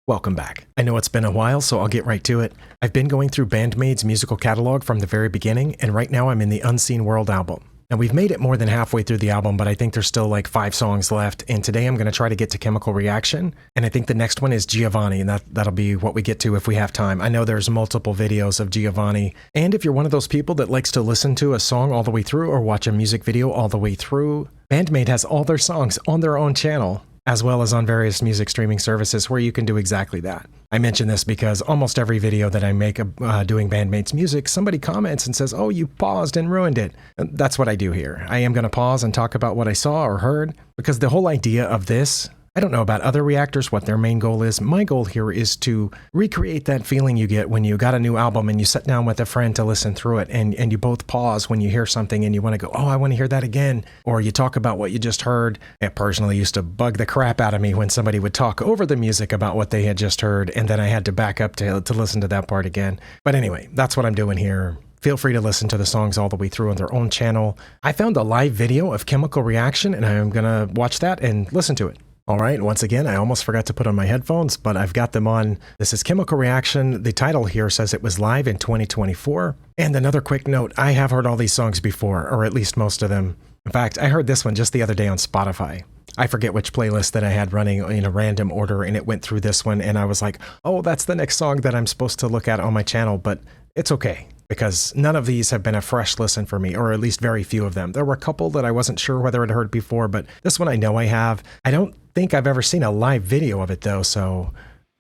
Welcome back. I know it's been a while, so I'll get right to it. I've been going through Band-Maid's musical catalog from the very beginning, and right now I'm in the Unseen World album. Now we've made it more than halfway through the album, but I think there's still like 5 songs left, and today I'm going to try to get to Chemical Reaction, and I think the next one is Giovanni, and that'll be what we get to if we have time. I know there's multiple videos of Giovanni, and if you're one of those people that likes to listen to a song all the way through or watch a music video all the way through, Band-Maid has all their songs on their own channel, as well as on various music streaming services where you can do exactly that. I mention this because almost every video that I make doing Band-Maid's music, somebody comments and says, oh, you paused and ruined it. And that's what I do here. I am going to pause and talk about what I saw or heard, because the whole idea of this, I don't know about other reactors, what their main goal is. My goal here is to recreate that feeling you get when you got a new album and you sit down with a friend to listen through it, and you both pause when you hear something and you want to go, oh, I want to hear that again. Or you talk about what you just heard. It personally used to bug the crap out of me when somebody would talk over the music about what they had just heard, and then I had to back up to listen to that part again. But anyway, that's what I'm doing here. Feel free to listen to the songs all the way through on their own channel. I found a live video of Chemical Reaction, and I'm going to watch that and listen to it. All right, once again, I almost forgot to put on my headphones, but I've got them on. This is Chemical Reaction. The title here says it was live in 2024. And another quick note, I have heard all these songs before, or at least most of them. In fact, I heard this one just the other day on Spotify. I forget which playlist that I had running in a random order, and it went through this one, and I was like, oh, that's the next song that I'm supposed to look at on my channel, but it's okay, because none of these have been a fresh listen for me, or at least very few of them. There were a couple that I wasn't sure whether I'd heard before, but this one I know I have. I don't think I've ever seen a live video of it though, so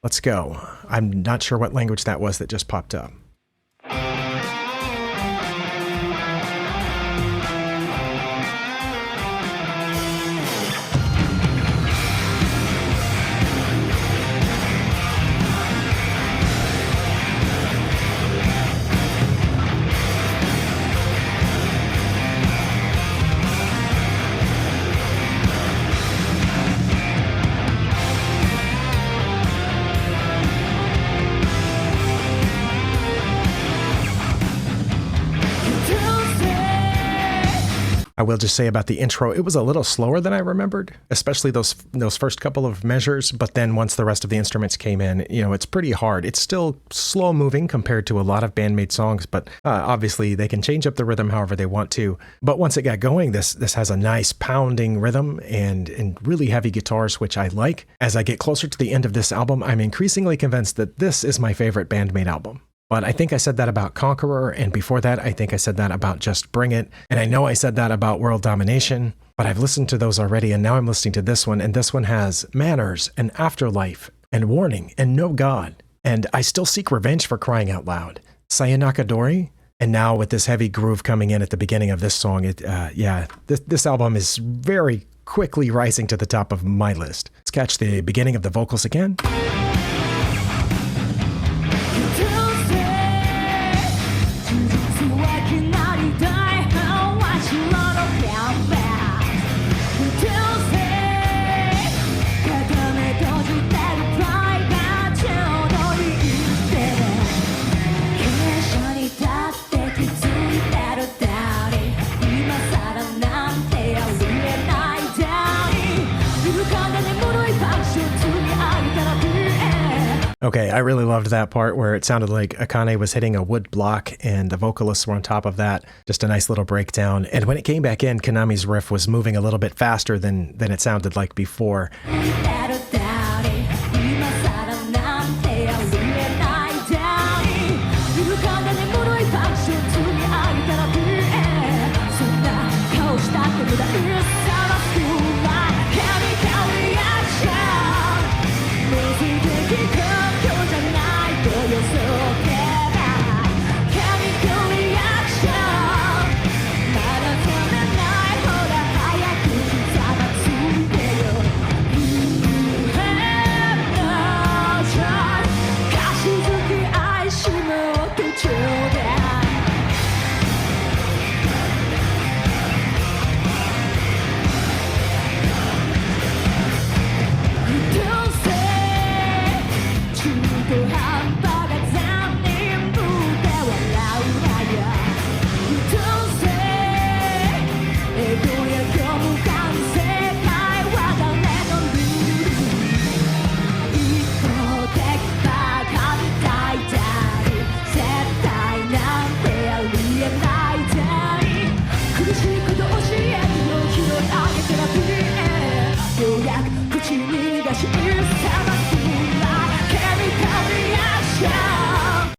let's go. I'm not sure what language that was that just popped up. I will just say about the intro, it was a little slower than I remembered, especially those first couple of measures. But then once the rest of the instruments came in, you know, it's pretty hard. It's still slow moving compared to a lot of Band-Maid songs, but obviously they can change up the rhythm however they want to. But once it got going, this has a nice pounding rhythm and really heavy guitars, which I like. As I get closer to the end of this album, I'm increasingly convinced that this is my favorite Band-Maid album. But I think I said that about Conqueror, and before that, I think I said that about Just Bring It, and I know I said that about World Domination, but I've listened to those already, and now I'm listening to this one, and this one has Manners, and Afterlife, and Warning, and No God, and I Still Seek Revenge, for crying out loud, Sayonaka Dori, and now with this heavy groove coming in at the beginning of this song, this album is very quickly rising to the top of my list. Let's catch the beginning of the vocals again. Okay, I really loved that part where it sounded like Akane was hitting a wood block and the vocalists were on top of that. Just a nice little breakdown. And when it came back in, Konami's riff was moving a little bit faster than it sounded like before.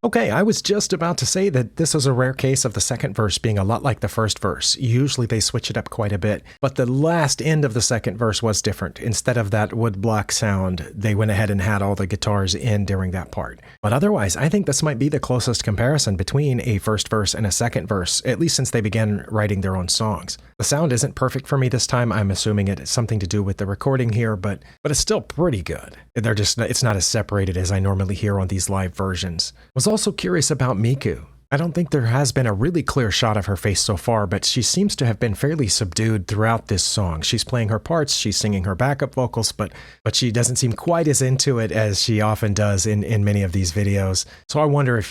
Okay, I was just about to say that this is a rare case of the second verse being a lot like the first verse. Usually they switch it up quite a bit, but the last end of the second verse was different. Instead of that woodblock sound, they went ahead and had all the guitars in during that part. But otherwise, I think this might be the closest comparison between a first verse and a second verse, at least since they began writing their own songs. The sound isn't perfect for me this time. I'm assuming it's something to do with the recording here, but it's still pretty good. It's not as separated as I normally hear on these live versions. I was also curious about Miku. I don't think there has been a really clear shot of her face so far, but she seems to have been fairly subdued throughout this song. She's playing her parts, she's singing her backup vocals, but she doesn't seem quite as into it as she often does in many of these videos. So I wonder if,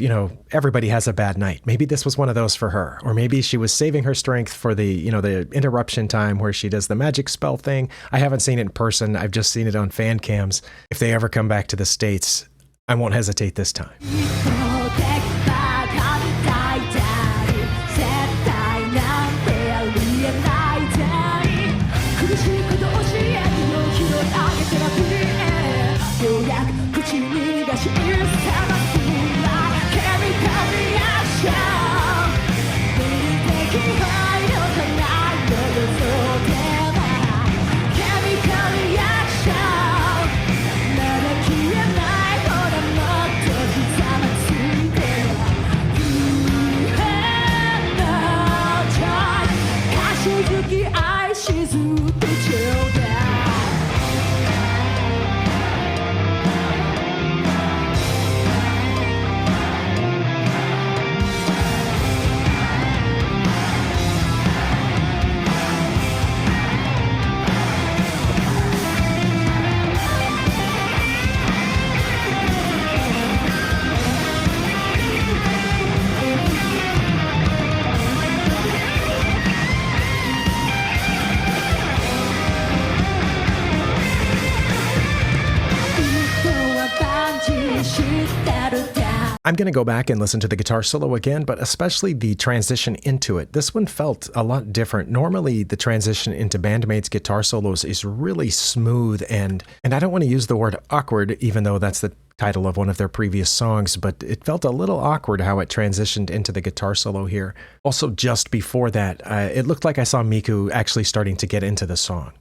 everybody has a bad night. Maybe this was one of those for her, or maybe she was saving her strength for the interruption time where she does the magic spell thing. I haven't seen it in person. I've just seen it on fan cams. If they ever come back to the States, I won't hesitate this time. I'm going to go back and listen to the guitar solo again, but especially the transition into it. This one felt a lot different. Normally, the transition into Band-Maid's guitar solos is really smooth, and I don't want to use the word awkward, even though that's the title of one of their previous songs, but it felt a little awkward how it transitioned into the guitar solo here. Also, just before that, it looked like I saw Miku actually starting to get into the song.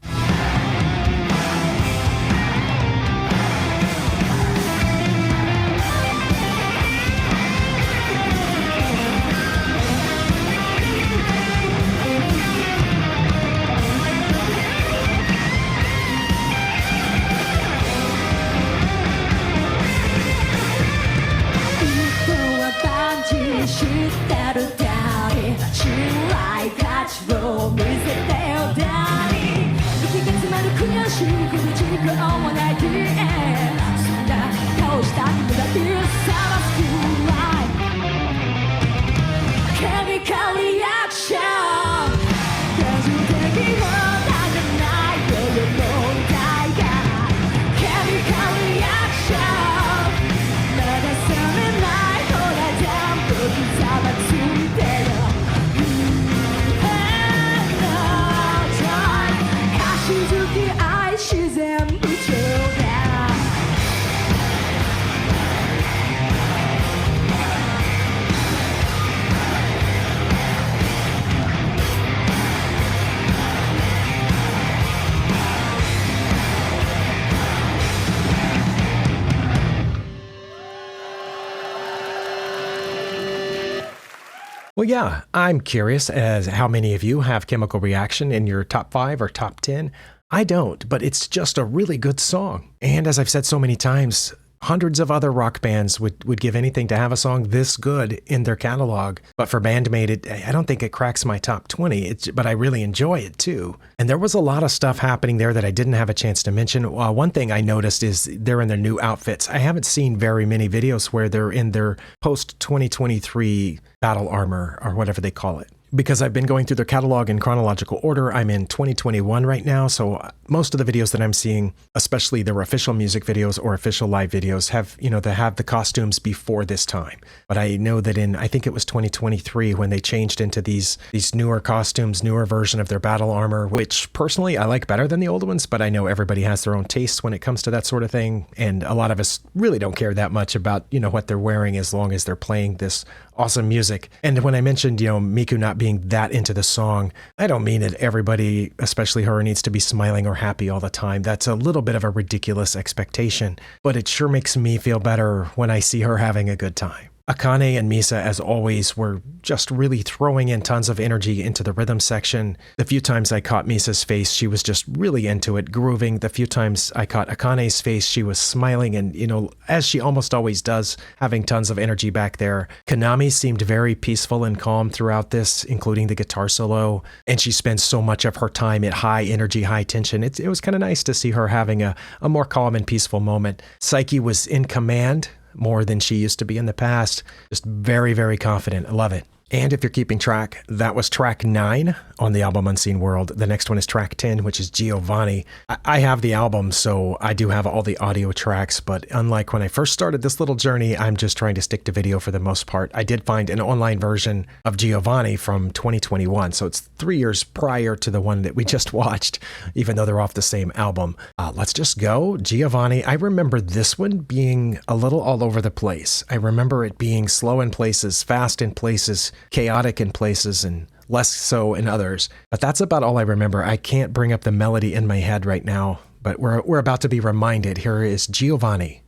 Well, yeah, I'm curious as how many of you have Chemical Reaction in your top 5 or top 10. I don't, but it's just a really good song. And as I've said so many times, hundreds of other rock bands would give anything to have a song this good in their catalog. But for Band-Maid, I don't think it cracks my top 20, but I really enjoy it too. And there was a lot of stuff happening there that I didn't have a chance to mention. One thing I noticed is they're in their new outfits. I haven't seen very many videos where they're in their post-2023 battle armor or whatever they call it. Because I've been going through their catalog in chronological order, I'm in 2021 right now, so most of the videos that I'm seeing, especially their official music videos or official live videos, have, they have the costumes before this time. But I know that I think it was 2023 when they changed into these newer costumes, newer version of their battle armor, which personally I like better than the old ones, but I know everybody has their own tastes when it comes to that sort of thing, and a lot of us really don't care that much about, what they're wearing as long as they're playing this awesome music. And when I mentioned, Miku not being that into the song, I don't mean that everybody, especially her, needs to be smiling or happy all the time. That's a little bit of a ridiculous expectation, but it sure makes me feel better when I see her having a good time. Akane and Misa, as always, were just really throwing in tons of energy into the rhythm section. The few times I caught Misa's face, she was just really into it, grooving. The few times I caught Akane's face, she was smiling and, as she almost always does, having tons of energy back there. Konami seemed very peaceful and calm throughout this, including the guitar solo, and she spends so much of her time at high energy, high tension. It was kind of nice to see her having a more calm and peaceful moment. Saiki was in command, more than she used to be in the past. Just very, very confident. I love it. And if you're keeping track, that was track 9 on the album Unseen World. The next one is track 10, which is Giovanni. I have the album, so I do have all the audio tracks, but unlike when I first started this little journey, I'm just trying to stick to video for the most part. I did find an online version of Giovanni from 2021, so it's 3 years prior to the one that we just watched, even though they're off the same album. Let's just go. Giovanni. I remember this one being a little all over the place. I remember it being slow in places, fast in places, chaotic in places, and less so in others. But that's about all I remember. I can't bring up the melody in my head right now, but we're about to be reminded. Here is Giovanni.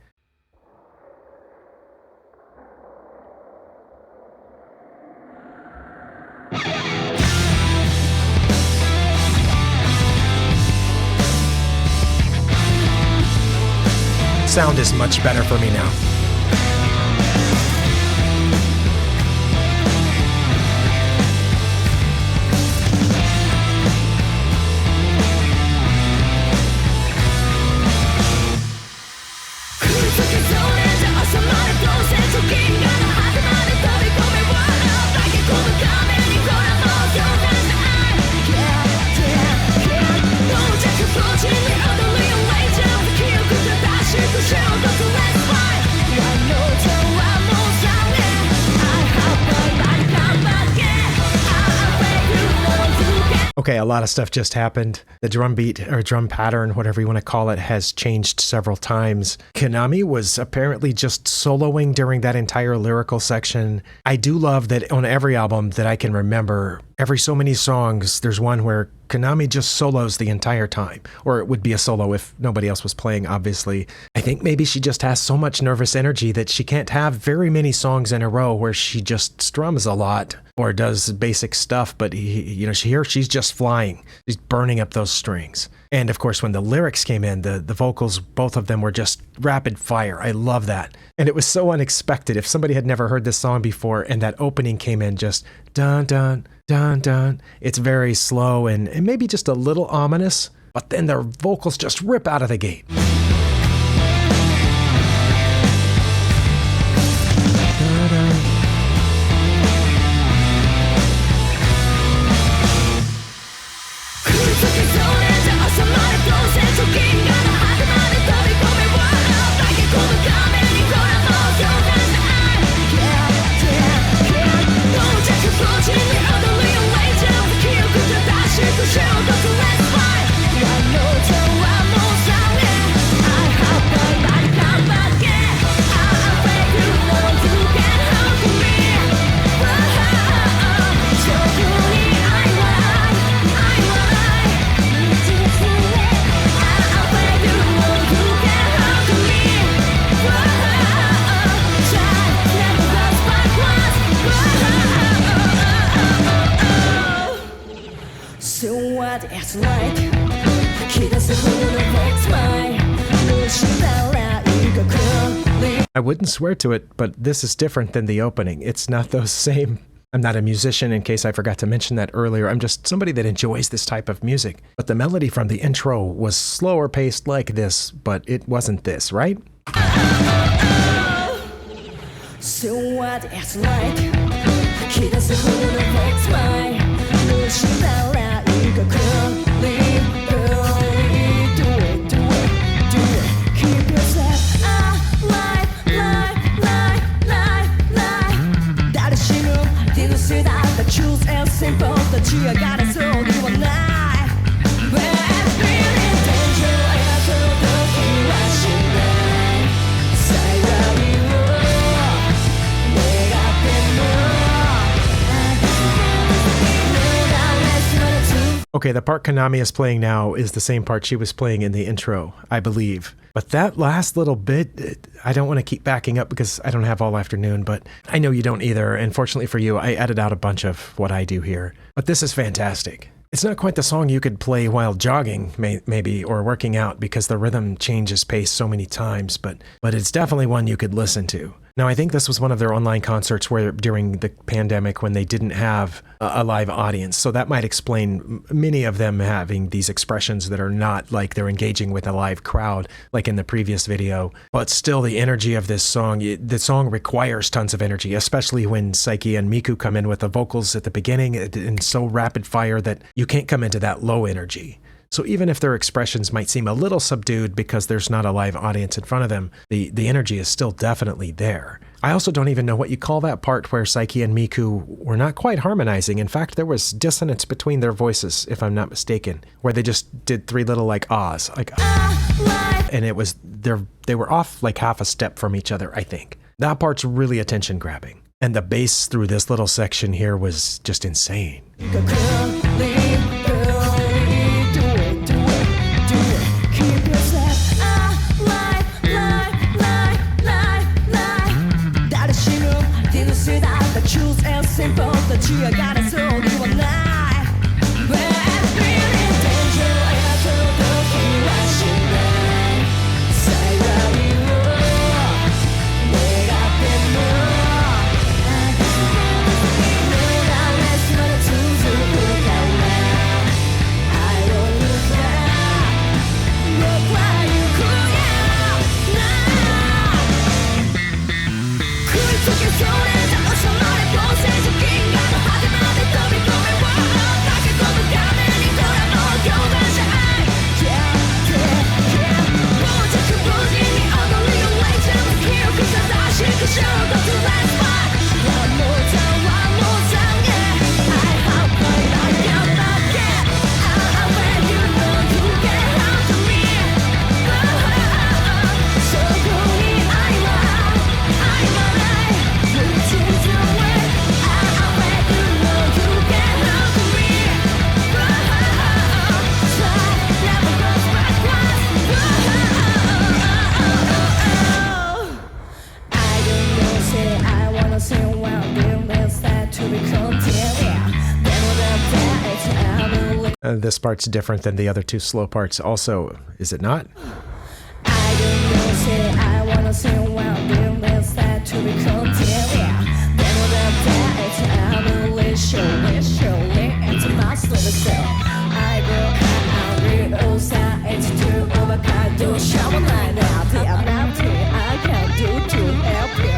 Sound is much better for me now. Okay, a lot of stuff just happened. The drum beat or drum pattern, whatever you want to call it, has changed several times. Konami was apparently just soloing during that entire lyrical section. I do love that on every album that I can remember, every so many songs, there's one where Konami just solos the entire time. Or it would be a solo if nobody else was playing, obviously. I think maybe she just has so much nervous energy that she can't have very many songs in a row where she just strums a lot or does basic stuff, but she's just flying. She's burning up those strings. And of course, when the lyrics came in, the vocals, both of them were just rapid fire. I love that. And it was so unexpected. If somebody had never heard this song before and that opening came in just dun, dun, dun, dun, it's very slow and maybe just a little ominous, but then their vocals just rip out of the gate. I wouldn't swear to it, but this is different than the opening. It's not those same. I'm not a musician, in case I forgot to mention that earlier. I'm just somebody that enjoys this type of music. But the melody from the intro was slower paced like this, but it wasn't this, right? So what it's like 気がするの Fix my 失うラインが Clearly Do it, do it, do it Keep yourself alive, live, live, live, live 誰しも Did you see that the truth is simple 立ち上がれそうにはない But I've been in danger その時はしない幸いを願っても Okay, the part Konami is playing now is the same part she was playing in the intro, I believe. But that last little bit, I don't want to keep backing up because I don't have all afternoon, but I know you don't either. And fortunately for you, I edited out a bunch of what I do here. But this is fantastic. It's not quite the song you could play while jogging, maybe, or working out because the rhythm changes pace so many times, but it's definitely one you could listen to. Now, I think this was one of their online concerts where during the pandemic when they didn't have a live audience. So that might explain many of them having these expressions that are not like they're engaging with a live crowd, like in the previous video. But still, the energy of this song, the song requires tons of energy, especially when Saiki and Miku come in with the vocals at the beginning and so rapid fire that you can't come into that low energy. So even if their expressions might seem a little subdued because there's not a live audience in front of them, the energy is still definitely there. I also don't even know what you call that part where Saiki and Miku were not quite harmonizing. In fact, there was dissonance between their voices, if I'm not mistaken, where they just did three little like ahs, like ah, and it was they were off like half a step from each other, I think. That part's really attention grabbing. And the bass through this little section here was just insane. Choose and simple 立ち上がれそうにはない But I've been in danger その時はしない幸いを願っても No darkness まで続くから I don't look back 僕は行くよ 食いつけそうで This part's different than the other two slow parts also, is it not? I don't know, say I wanna say well, then let's start to be content, yeah. Then it's evolution, surely it's a master itself. I go out, real it's true, overcome, do shower night now, I'm nothing I can do to help you.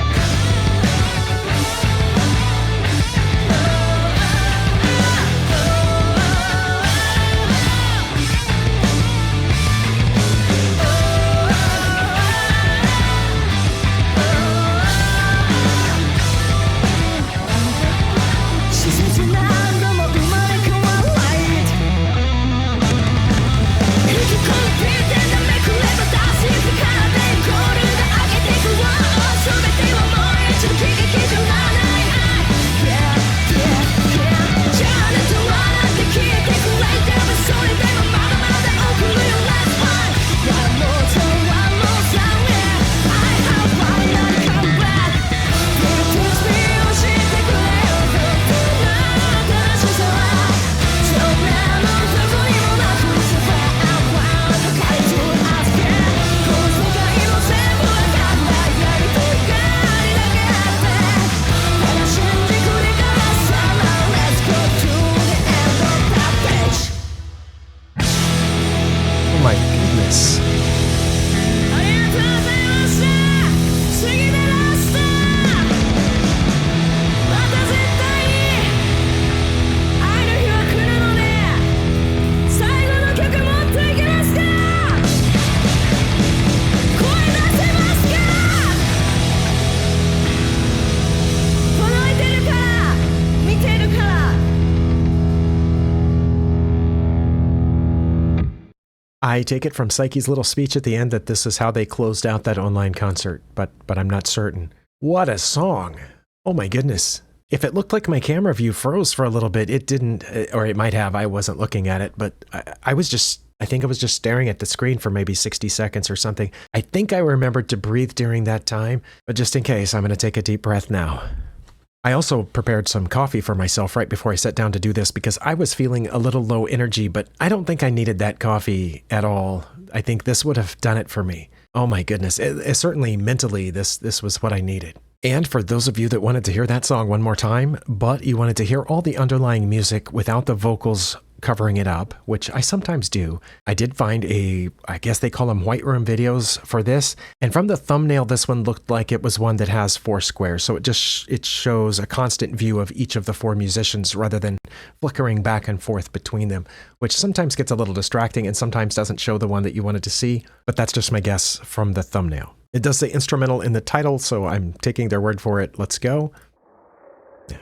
If you compete, then make whoever does it. I take it from Psyche's little speech at the end that this is how they closed out that online concert, but I'm not certain. What a song. Oh my goodness. If it looked like my camera view froze for a little bit, it didn't, or it might have. I wasn't looking at it, but I think I was just staring at the screen for maybe 60 seconds or something. I think I remembered to breathe during that time, but just in case, I'm going to take a deep breath now. I also prepared some coffee for myself right before I sat down to do this because I was feeling a little low energy, but I don't think I needed that coffee at all. I think this would have done it for me. Oh my goodness. Certainly mentally, this was what I needed. And for those of you that wanted to hear that song one more time, but you wanted to hear all the underlying music without the vocals covering it up, which I sometimes do, I did find I guess they call them white room videos for this. And from the thumbnail, this one looked like it was one that has 4 squares. So it shows a constant view of each of the 4 musicians rather than flickering back and forth between them, which sometimes gets a little distracting and sometimes doesn't show the one that you wanted to see. But that's just my guess from the thumbnail. It does say instrumental in the title, so I'm taking their word for it. Let's go. Yeah.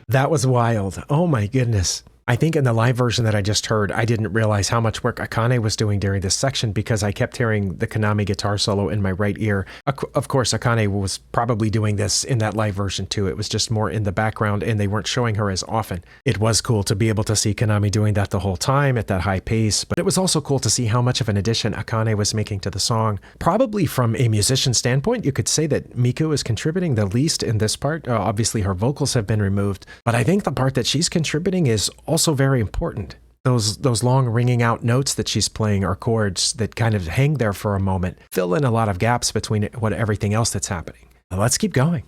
That was wild. Oh my goodness. I think in the live version that I just heard, I didn't realize how much work Akane was doing during this section because I kept hearing the Konami guitar solo in my right ear. Of course, Akane was probably doing this in that live version too. It was just more in the background and they weren't showing her as often. It was cool to be able to see Konami doing that the whole time at that high pace, but it was also cool to see how much of an addition Akane was making to the song. Probably from a musician standpoint, you could say that Miku is contributing the least in this part. Obviously, her vocals have been removed, but I think the part that she's contributing is also very important. Those long ringing out notes that she's playing are chords that kind of hang there for a moment, fill in a lot of gaps between everything else that's happening. Well, let's keep going.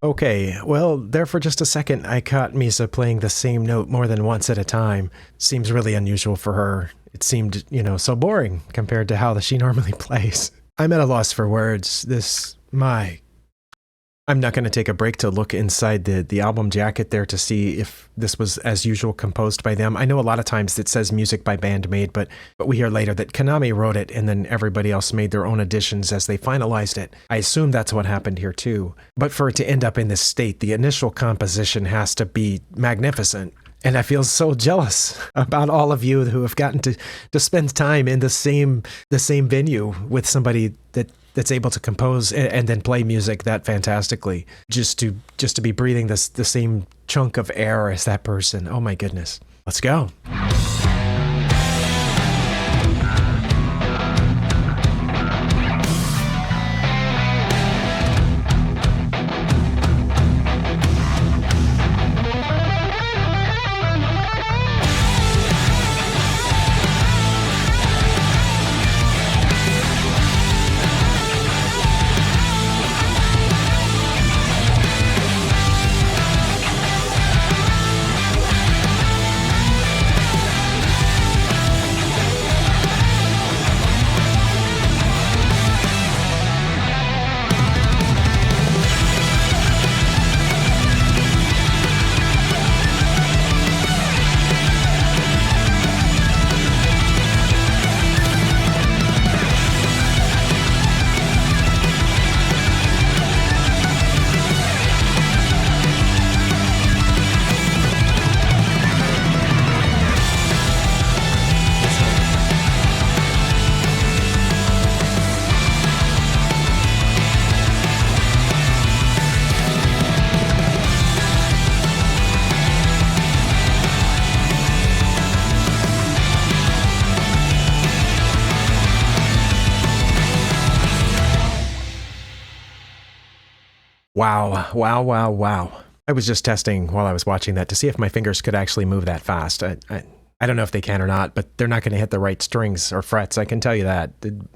Okay, well, there for just a second, I caught Misa playing the same note more than once at a time. Seems really unusual for her. It seemed, so boring compared to how she normally plays. I'm at a loss for words. My I'm not going to take a break to look inside the album jacket there to see if this was, as usual, composed by them. I know a lot of times it says music by Bandmade, but we hear later that Konami wrote it and then everybody else made their own additions as they finalized it. I assume that's what happened here too. But for it to end up in this state, the initial composition has to be magnificent. And I feel so jealous about all of you who have gotten to spend time in the same venue with somebody that's able to compose and then play music that fantastically, just to be breathing the same chunk of air as that person. Oh my goodness. Let's go. Wow. I was just testing while I was watching that to see if my fingers could actually move that fast. I don't know if they can or not, but they're not going to hit the right strings or frets. I can tell you that.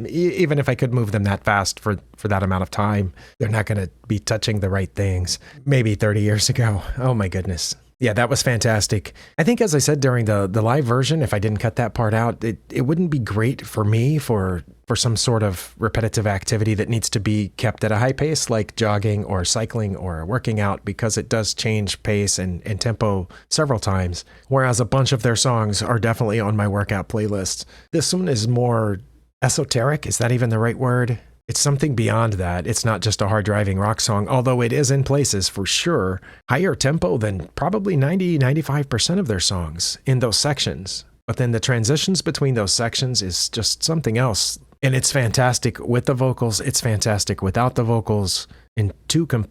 Even if I could move them that fast for that amount of time, they're not going to be touching the right things. Maybe 30 years ago. Oh my goodness. Yeah, that was fantastic. I think, as I said during the live version, if I didn't cut that part out, it wouldn't be great for me for some sort of repetitive activity that needs to be kept at a high pace, like jogging or cycling or working out, because it does change pace and tempo several times, whereas a bunch of their songs are definitely on my workout playlist. This one is more esoteric. Is that even the right word? It's something beyond that. It's not just a hard-driving rock song, although it is in places for sure higher tempo than probably 90-95% of their songs in those sections. But then the transitions between those sections is just something else. And it's fantastic with the vocals. It's fantastic without the vocals. And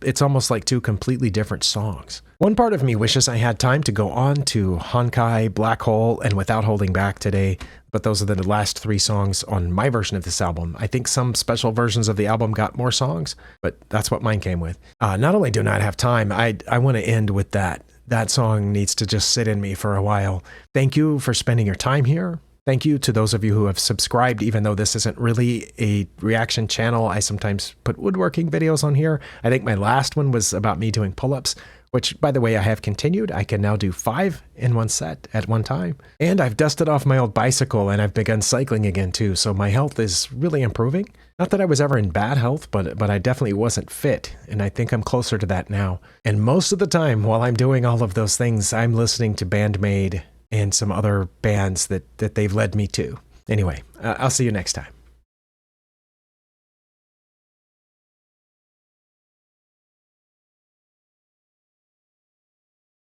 it's almost like two completely different songs. One part of me wishes I had time to go on to Honkai, Black Hole, and Without Holding Back today, but those are the last three songs on my version of this album. I think some special versions of the album got more songs, but that's what mine came with. Not only do I not have time, I want to end with that. That song needs to just sit in me for a while. Thank you for spending your time here. Thank you to those of you who have subscribed, even though this isn't really a reaction channel. I sometimes put woodworking videos on here. I think my last one was about me doing pull-ups, which, by the way, I have continued. I can now do 5 in one set at one time. And I've dusted off my old bicycle and I've begun cycling again too. So my health is really improving. Not that I was ever in bad health, but I definitely wasn't fit. And I think I'm closer to that now. And most of the time while I'm doing all of those things, I'm listening to Bandmade and some other bands that they've led me to. Anyway, I'll see you next time.